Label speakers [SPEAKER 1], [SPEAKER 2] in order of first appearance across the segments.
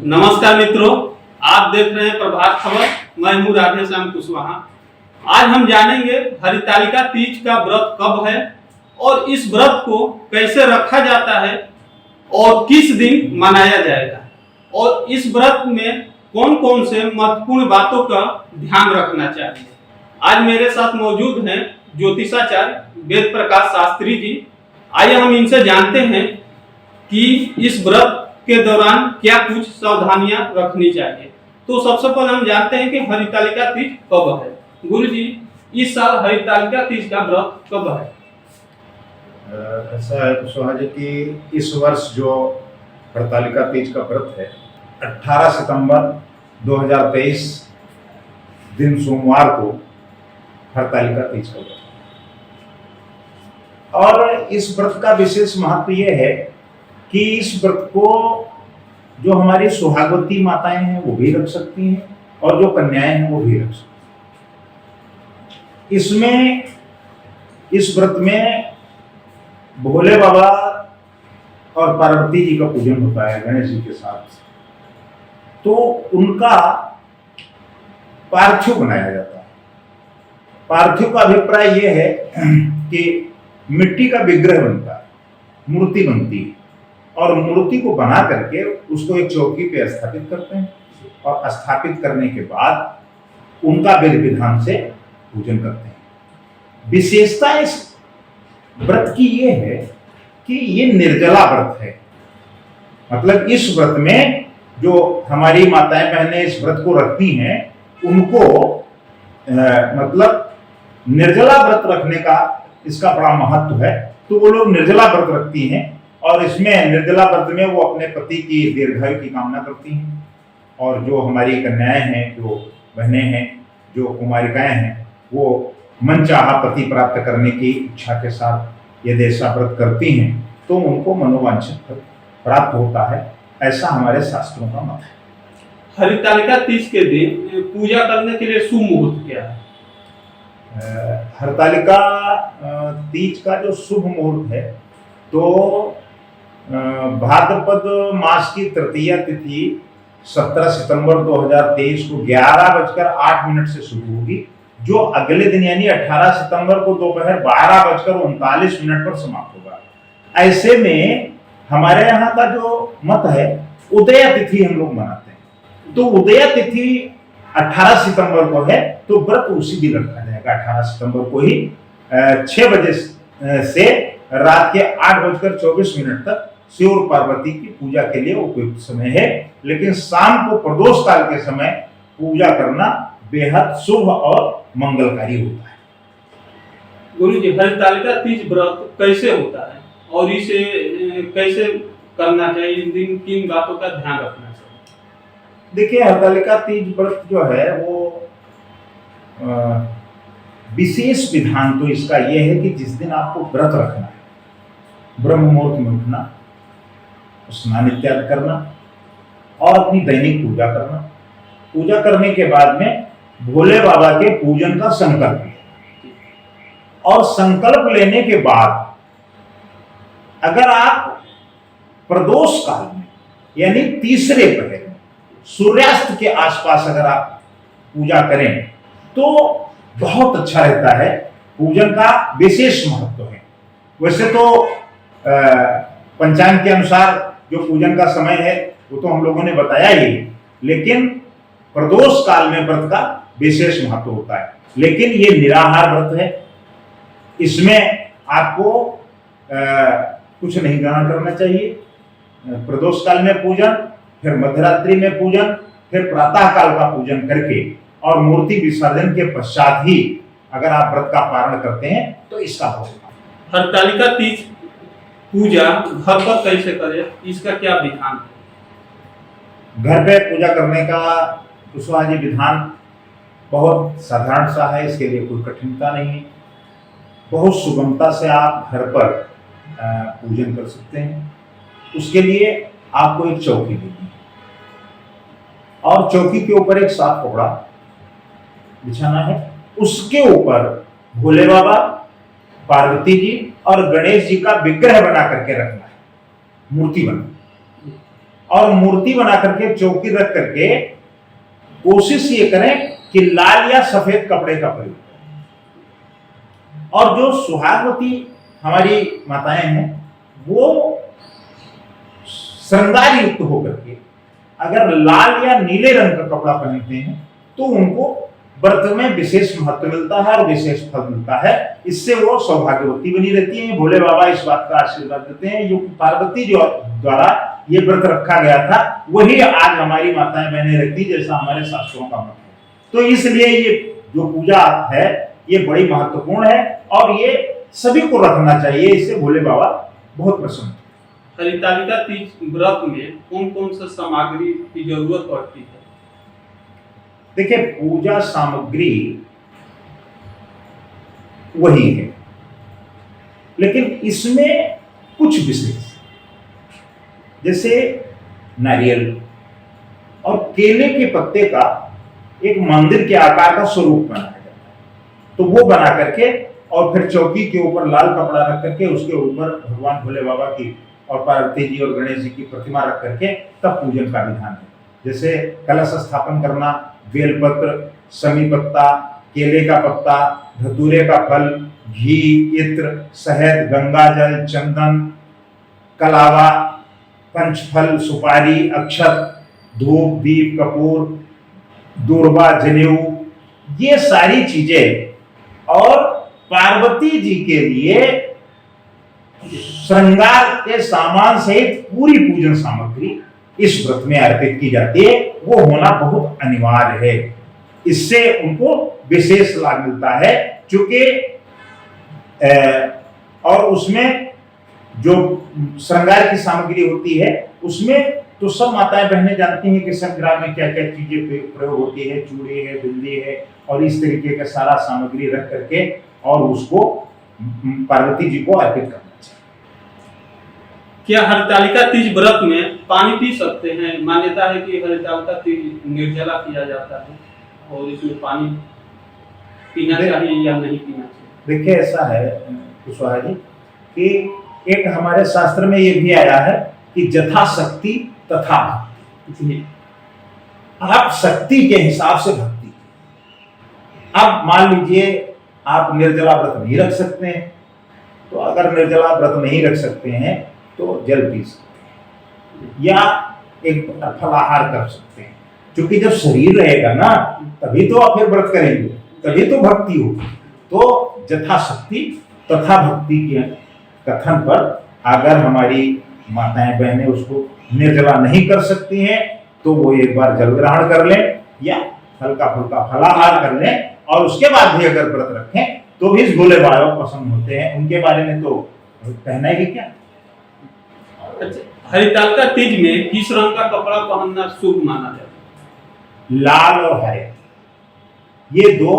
[SPEAKER 1] नमस्कार मित्रों, आप देख रहे हैं प्रभात खबर। मैं हूं राधेश्याम कुशवाहा। आज हम जानेंगे हरितालिका तीज का व्रत कब है और इस व्रत को कैसे रखा जाता है और किस दिन मनाया जाएगा और इस व्रत में कौन कौन से महत्वपूर्ण बातों का ध्यान रखना चाहिए। आज मेरे साथ मौजूद हैं ज्योतिषाचार्य वेद प्रकाश शास्त्री जी। आइए हम इनसे जानते हैं कि इस व्रत के दौरान क्या कुछ सावधानियां रखनी चाहिए। तो सबसे पहले हम जानते हैं कि हरितालिका तीज कब है। गुरु जी, इस साल हरितालिका तीज का व्रत कब है?
[SPEAKER 2] ऐसा है कुशवाहा जी कि इस वर्ष जो हरितालिका तीज का व्रत है 18 सितंबर 2023 दिन सोमवार को हरितालिका तीज का व्रत है। और इस व्रत का विशेष महत्व यह है कि इस व्रत को जो हमारी सुहागवती माताएं हैं वो भी रख सकती हैं और जो कन्याएं हैं वो भी रख सकती हैं। इसमें इस व्रत में भोले बाबा और पार्वती जी का पूजन होता है गणेश जी के साथ। तो उनका पार्थिव बनाया जाता है। पार्थिव का अभिप्राय यह है कि मिट्टी का विग्रह बनता है, मूर्ति बनती है और मूर्ति को बना करके उसको एक चौकी पे स्थापित करते हैं और स्थापित करने के बाद उनका विधि विधान से पूजन करते हैं। विशेषता इस व्रत की ये है कि ये निर्जला व्रत है। मतलब इस व्रत में जो हमारी माताएं बहनें इस व्रत को रखती हैं उनको मतलब निर्जला व्रत रखने का इसका बड़ा महत्व है। तो वो लोग निर्जला व्रत रखती हैं और इसमें निर्जला व्रत में वो अपने पति की दीर्घायु की कामना करती हैं। और जो हमारी कन्याएं हैं, जो बहनें हैं, जो कुमारिकाएं हैं, वो मनचाहा पति प्राप्त करने की इच्छा के साथ यदि ऐसा व्रत करती हैं तो उनको मनोवांछित प्राप्त होता है। ऐसा हमारे शास्त्रों का मत है।
[SPEAKER 1] हरितालिका तीज के दिन पूजा करने के लिए शुभ मुहूर्त क्या है?
[SPEAKER 2] हरितालिका तीज का जो शुभ मुहूर्त है तो भाद्रपद मास की तृतीया तिथि 17 सितंबर 2023 को 11:08 से शुरू होगी, जो अगले दिन यानी 18 सितंबर को दोपहर 12:39 पर समाप्त होगा। ऐसे में हमारे यहाँ का जो मत है उदय तिथि हम लोग मनाते हैं। तो उदय तिथि 18 सितंबर को है तो व्रत उसी दिन रखा जाएगा। 18 सितंबर को ही 6 बजे से रात के 8:24 तक शिव और पार्वती की पूजा के लिए उपयुक्त समय है। लेकिन शाम को प्रदोष काल के समय पूजा करना बेहद शुभ और मंगलकारी होता है।
[SPEAKER 1] गुरु जी, हरितालिका तीज व्रत कैसे होता है और इसे कैसे करना चाहिए? इन दिन किन बातों का ध्यान रखना चाहिए?
[SPEAKER 2] देखिए, हरितालिका तीज व्रत जो है वो विशेष विधान तो इसका यह है कि जिस दिन आपको व्रत रखना है, ब्रह्म मुहूर्त में उठना, स्नान इत्यादि करना और अपनी दैनिक पूजा करना। पूजा करने के बाद में भोले बाबा के पूजन का संकल्प लेना और संकल्प लेने के बाद अगर आप प्रदोष काल में यानी तीसरे पहर में सूर्यास्त के आसपास अगर आप पूजा करें तो बहुत अच्छा रहता है। पूजन का विशेष महत्व है। वैसे तो पंचांग के अनुसार जो पूजन का समय है वो तो हम लोगों ने बताया ही, लेकिन प्रदोष काल में व्रत का विशेष महत्व होता है। लेकिन ये निराहार व्रत है, इसमें आपको कुछ नहीं ग्रहण करना चाहिए। प्रदोष काल में पूजन, फिर मध्यरात्रि में पूजन, फिर प्रातः काल का पूजन करके और मूर्ति विसर्जन के पश्चात ही अगर आप व्रत का पारण करते हैं तो इसका होगा।
[SPEAKER 1] हरितालिका तीज पूजा घर पर कैसे करें, इसका क्या विधान है?
[SPEAKER 2] घर पे पूजा करने का कुशवाहा जी विधान बहुत साधारण सा है। इसके लिए कोई कठिनता नहीं है। बहुत सुगमता से आप घर पर पूजन कर सकते हैं। उसके लिए आपको एक चौकी लेनी है और चौकी के ऊपर एक साफ कपड़ा बिछाना है। उसके ऊपर भोले बाबा, पार्वती जी और गणेश जी का विग्रह बना करके रखना है, मूर्ति बना। और मूर्ति बना करके चौकी रख करके कोशिश ये करें कि लाल या सफेद कपड़े का प्रयोग करें। और जो सुहागवती हमारी माताएं हैं वो श्रृंगार युक्त होकर के अगर लाल या नीले रंग का कपड़ा पहनते हैं तो उनको व्रत में विशेष महत्व मिलता है और विशेष फल मिलता है। इससे वो सौभाग्यवती बनी रहती हैं। भोले बाबा इस बात का आशीर्वाद देते हैं। जो पार्वती जो द्वारा ये व्रत रखा गया था वही आज हमारी माताएं बहनें रखती जैसा हमारे शास्त्रों का मत है। तो इसलिए ये जो पूजा है ये बड़ी महत्वपूर्ण है और ये सभी को रखना चाहिए। इससे भोले बाबा बहुत प्रसन्न हैं।
[SPEAKER 1] हरितालिका तीज व्रत में कौन कौन सा सामग्री की जरूरत पड़ती है?
[SPEAKER 2] देखिए पूजा सामग्री वही है लेकिन इसमें कुछ विशेष जैसे नारियल और केले के पत्ते का एक मंदिर के आकार का स्वरूप बनाया जाता है। तो वो बना करके और फिर चौकी के ऊपर लाल कपड़ा रख करके उसके ऊपर भगवान भोले बाबा की और पार्वती जी और गणेश जी की प्रतिमा रख करके तब पूजन का विधान है। जैसे कलश स्थापन करना, बेलपत्र, समी पत्ता, केले का पत्ता, धतूरे का फल, घी, इत्र, शहद, गंगा जल, चंदन, कलावा, पंचफल, सुपारी, अक्षत, धूप, दीप, कपूर, दूर्वा, जनेऊ, ये सारी चीजें और पार्वती जी के लिए श्रृंगार के सामान सहित पूरी पूजन सामग्री इस व्रत में अर्पित की जाती है। वो होना बहुत अनिवार्य है। इससे उनको विशेष लाभ मिलता है क्योंकि और उसमें जो श्रृंगार की सामग्री होती है उसमें तो सब माताएं बहनें जानती हैं कि श्रृंगार में क्या क्या चीजें प्रयोग होती है। चूड़ी है, बिंदी है और इस तरीके का सारा सामग्री रख करके और उसको पार्वती जी को अर्पित करना चाहिए।
[SPEAKER 1] क्या हरितालिका तीज व्रत में पानी पी सकते हैं? मान्यता है कि हरितालिका तीज निर्जला किया जाता है और इसमें पानी पीना चाहिए या नहीं पीना चाहिए?
[SPEAKER 2] देखिए ऐसा है कुशवाहा जी कि एक हमारे शास्त्र में ये भी आया है कि जथा शक्ति तथा भक्ति। आप शक्ति के हिसाब से भक्ति। अब मान लीजिए आप निर्जला व्रत नहीं रख सकते हैं तो अगर निर्जला व्रत नहीं रख सकते हैं तो जल पी सकते हैं या एक फलाहार कर सकते हैं। क्योंकि जब शरीर रहेगा ना तभी तो आप फिर व्रत करेंगे, तभी तो भक्ति होगी। तो यथाशक्ति तथा भक्ति के कथन पर अगर हमारी माताएं बहनें उसको निर्जला नहीं कर सकती हैं तो वो एक बार जल ग्रहण कर लें या हल्का फुल्का फलाहार कर लें और उसके बाद भी अगर व्रत रखें तो भी भोले बाबा पसंद होते हैं। उनके बारे में तो कहना ही क्या।
[SPEAKER 1] अच्छा, हरितालिका तीज में किस रंग का कपड़ा पहनना शुभ माना जाता है?
[SPEAKER 2] लाल और हरे, ये दो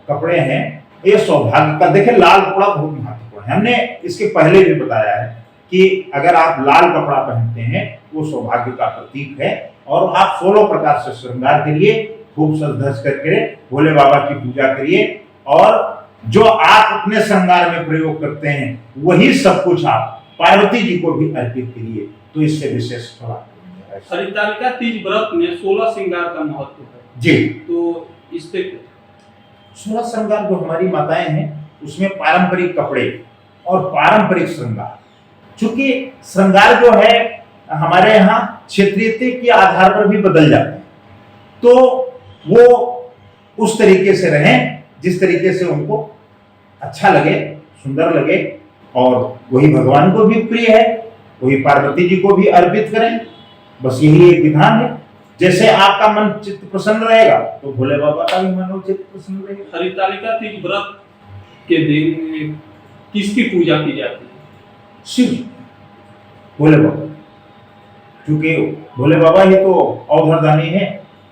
[SPEAKER 2] कपड़े हैं। ये सौभाग्य का, देखिए लाल कपड़ा बहुत महत्वपूर्ण है। हमने इसके पहले भी बताया है कि अगर आप लाल कपड़ा पहनते हैं वो सौभाग्य का प्रतीक है और आप 16 प्रकार से श्रृंगार करिए, खूब सज धज करके भोले बाबा की पूजा करिए और जो आप अपने श्रृंगार में प्रयोग करते हैं वही सब कुछ आप पार्वती जी को भी अर्पित करिए तो इससे विशेष फल।
[SPEAKER 1] हरितालिका तीज व्रत में 16 श्रृंगार का महत्व है
[SPEAKER 2] जी।
[SPEAKER 1] तो इस पे
[SPEAKER 2] 16 श्रृंगार जो हमारी माताएं हैं उसमें पारंपरिक कपड़े और पारंपरिक श्रृंगार, चूंकि श्रृंगार जो है हमारे यहाँ क्षेत्रीयता के आधार पर भी बदल जाते हैं तो वो उस तरीके से रहें जिस तरीके से उनको अच्छा लगे, सुंदर लगे और वही भगवान को भी प्रिय है, वही पार्वती जी को भी अर्पित करें। बस यही एक विधान है। जैसे आपका मन चित्त प्रसन्न रहेगा तो भोले बाबा का भी मन चित्त प्रसन्न रहेगा।
[SPEAKER 1] हरितालिका तीज व्रत के दिन किसकी पूजा की जाती है?
[SPEAKER 2] शिव जी, भोले बाबा, क्योंकि भोले बाबा ही तो अवधरदानी है,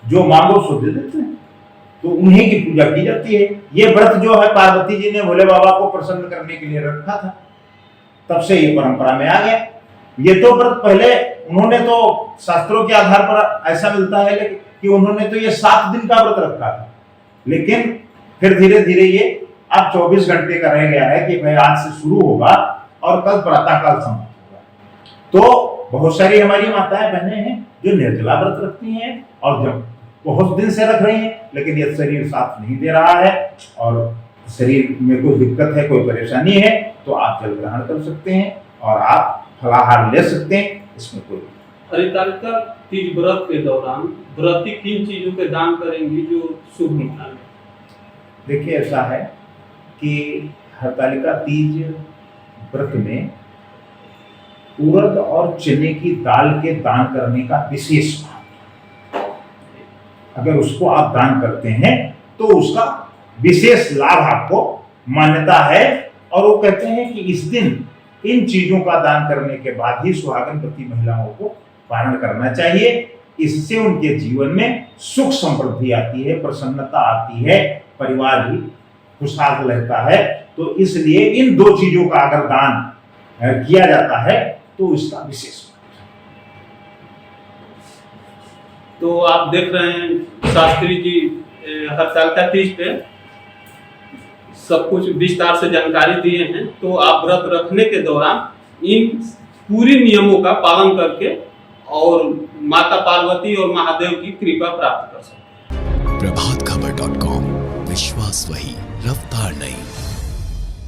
[SPEAKER 2] जो मांगो सो दे देते हैं तो उन्हीं की पूजा की जाती है। ये व्रत जो है पार्वती जी ने भोले बाबा को प्रसन्न करने के लिए रखा था, तब से ये परंपरा में आ गया। ये तो व्रत पहले उन्होंने तो शास्त्रों के आधार पर ऐसा मिलता है कि उन्होंने तो ये 7 दिन का व्रत रखा था, लेकिन फिर धीरे धीरे ये अब 24 घंटे का रह गया है कि भाई आज से शुरू होगा और कल प्रातःकाल समाप्त होगा। तो बहुत सारी हमारी माताएं बहनें हैं जो निर्जला व्रत रखती हैं और जब बहुत दिन से रख रही हैं, लेकिन यह शरीर साथ नहीं दे रहा है और शरीर में कोई दिक्कत है, कोई परेशानी है, तो आप जल ग्रहण कर सकते हैं और आप फलाहार ले सकते हैं, इसमें कोई।
[SPEAKER 1] हरितालिका तीज व्रत के दौरान व्रती किन चीजों के दान करेंगी जो शुभ माना जाए?
[SPEAKER 2] देखिए, ऐसा है कि हरतालिका तीज व्रत में उड़द और चने की दाल के दान करने का विशेष महत्व है। अगर उसको आप दान करते हैं तो उसका विशेष लाभ आपको मान्यता है और वो कहते हैं कि इस दिन इन चीजों का दान करने के बाद ही सुहागनवती महिलाओं को पारण करना चाहिए। इससे उनके जीवन में सुख समृद्धि आती है, प्रसन्नता आती है, परिवार भी खुशहाल रहता है। तो इसलिए इन दो चीजों का अगर दान किया जाता है तो इसका विशेष।
[SPEAKER 1] तो आप देख रहे हैं शास्त्री जी हरतालिका तीज पे सब कुछ विस्तार से जानकारी दिए हैं। तो आप व्रत रखने के दौरान इन पूरी नियमों का पालन करके और माता पार्वती और महादेव की कृपा प्राप्त कर सकते हैं।
[SPEAKER 3] प्रभातखबर.com, विश्वास वही, रफ्तार नहीं।